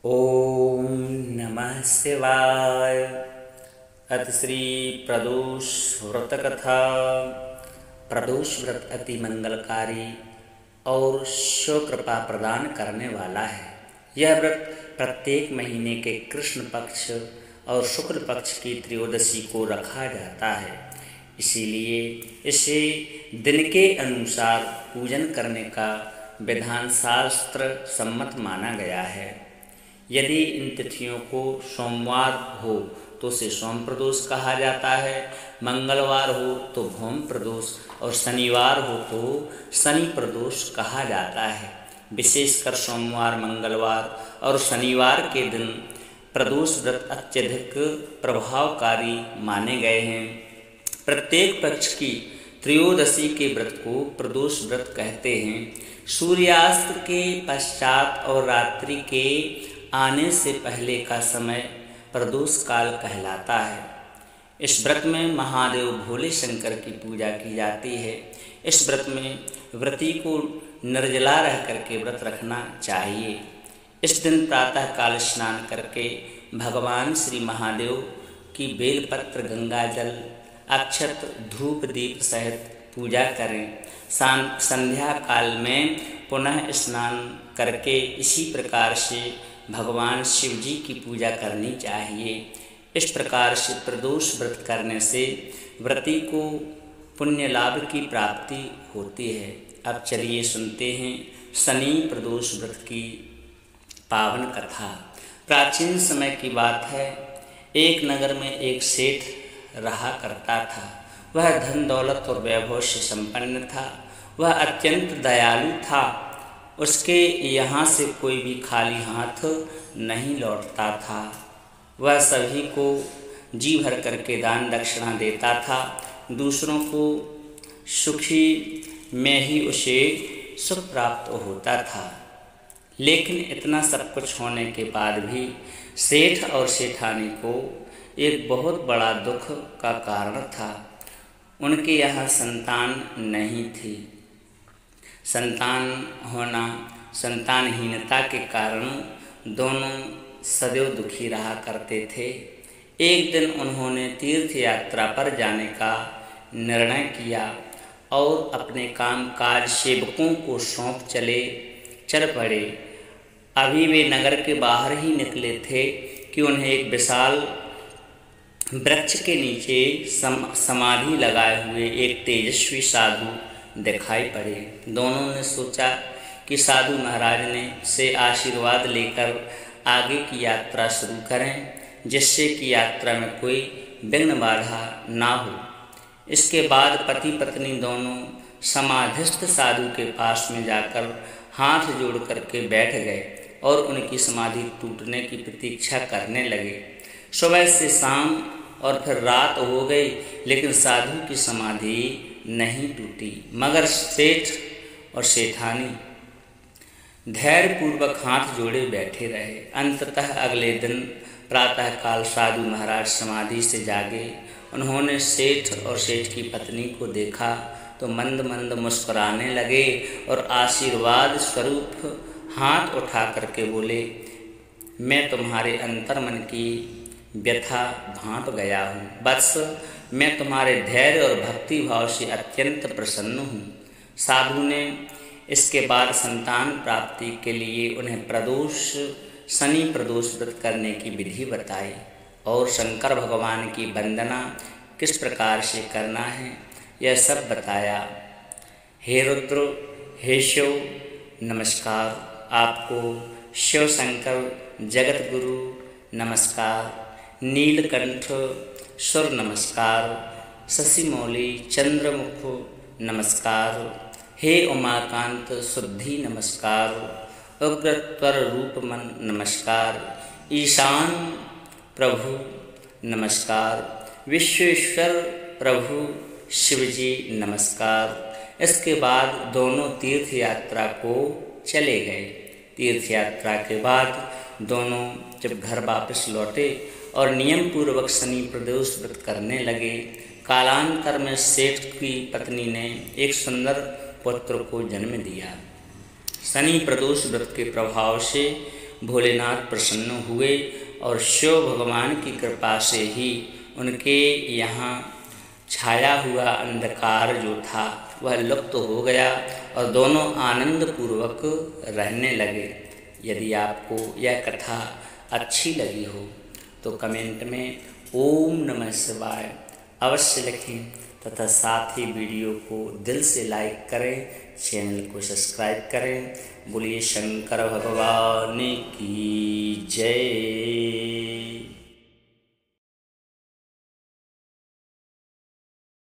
ओम नमः शिवाय। अथ श्री प्रदोष व्रत कथा। प्रदोष व्रत अति मंगलकारी और शिव कृपा प्रदान करने वाला है। यह व्रत प्रत्येक महीने के कृष्ण पक्ष और शुक्ल पक्ष की त्रयोदशी को रखा जाता है। इसीलिए इसे दिन के अनुसार पूजन करने का विधान शास्त्र सम्मत माना गया है। यदि इन तिथियों को सोमवार हो तो उसे सोम प्रदोष कहा जाता है, मंगलवार हो तो भौम प्रदोष और शनिवार हो तो शनि प्रदोष कहा जाता है। विशेषकर सोमवार, मंगलवार और शनिवार के दिन प्रदोष व्रत अत्यधिक प्रभावकारी माने गए हैं। प्रत्येक पक्ष की त्रयोदशी के व्रत को प्रदोष व्रत कहते हैं। सूर्यास्त के पश्चात और रात्रि के आने से पहले का समय प्रदोष काल कहलाता है। इस व्रत में महादेव भोले शंकर की पूजा की जाती है। इस व्रत में व्रती को निर्जला रह करके व्रत रखना चाहिए। इस दिन प्रातः काल स्नान करके भगवान श्री महादेव की बेलपत्र, गंगा जल, अक्षत, धूप दीप सहित पूजा करें। संध्या काल में पुनः स्नान करके इसी प्रकार से भगवान शिव जी की पूजा करनी चाहिए। इस प्रकार से प्रदोष व्रत करने से व्रती को पुण्य लाभ की प्राप्ति होती है। अब चलिए सुनते हैं शनि प्रदोष व्रत की पावन कथा। प्राचीन समय की बात है। एक नगर में एक सेठ रहा करता था। वह धन दौलत और वैभव से संपन्न था। वह अत्यंत दयालु था। उसके यहाँ से कोई भी खाली हाथ नहीं लौटता था। वह सभी को जी भर करके दान दक्षिणा देता था। दूसरों को सुखी में ही उसे सुख प्राप्त होता था। लेकिन इतना सब कुछ होने के बाद भी सेठ और सेठानी को एक बहुत बड़ा दुख का कारण था। उनके यहाँ संतान नहीं थी। संतानहीनता के कारण दोनों सदैव दुखी रहा करते थे। एक दिन उन्होंने तीर्थ यात्रा पर जाने का निर्णय किया और अपने काम काज सेवकों को सौंप चल पड़े। अभी वे नगर के बाहर ही निकले थे कि उन्हें एक विशाल वृक्ष के नीचे समाधि लगाए हुए एक तेजस्वी साधु दिखाई पड़े। दोनों ने सोचा कि साधु महाराज ने से आशीर्वाद लेकर आगे की यात्रा शुरू करें, जिससे कि यात्रा में कोई विघ्न बाधा ना हो। इसके बाद पति पत्नी दोनों समाधिस्थ साधु के पास में जाकर हाथ जोड़ करके बैठ गए और उनकी समाधि टूटने की प्रतीक्षा करने लगे। सुबह से शाम और फिर रात हो गई, लेकिन साधु की समाधि नहीं टूटी। मगर सेठ और सेठानी धैर्यपूर्वक हाथ जोड़े बैठे रहे। अंततः अगले दिन प्रातःकाल साधु महाराज समाधि से जागे। उन्होंने सेठ और सेठ की पत्नी को देखा तो मंद मंद मुस्कुराने लगे और आशीर्वाद स्वरूप हाथ उठा करके बोले, मैं तुम्हारे अंतर्मन की व्यथा भांप गया हूँ। बस मैं तुम्हारे धैर्य और भक्ति भाव से अत्यंत प्रसन्न हूँ। साधु ने इसके बाद संतान प्राप्ति के लिए उन्हें शनि प्रदोष व्रत करने की विधि बताई और शंकर भगवान की वंदना किस प्रकार से करना है यह सब बताया। हे रुद्र, हे शिव, नमस्कार। आपको शिव शंकर जगत गुरु नमस्कार। नीलकंठ सुर नमस्कार। शशिमौली चंद्रमुख नमस्कार। हे उमाकांत शुद्धि नमस्कार। उग्रत्वर रूप मन नमस्कार। ईशान प्रभु नमस्कार। विश्वेश्वर प्रभु शिवजी नमस्कार। इसके बाद दोनों तीर्थ यात्रा को चले गए। तीर्थ यात्रा के बाद दोनों जब घर वापस लौटे और नियम पूर्वक शनि प्रदोष व्रत करने लगे, कालांतर में सेठ की पत्नी ने एक सुंदर पुत्र को जन्म दिया। शनि प्रदोष व्रत के प्रभाव से भोलेनाथ प्रसन्न हुए और शिव भगवान की कृपा से ही उनके यहाँ छाया हुआ अंधकार जो था वह लुप्त हो गया और दोनों आनंद पूर्वक रहने लगे। यदि आपको यह कथा अच्छी लगी हो तो कमेंट में ओम नमः शिवाय अवश्य लिखें तथा साथ ही वीडियो को दिल से लाइक करें, चैनल को सब्सक्राइब करें। बोलिए शंकर भगवान की जय।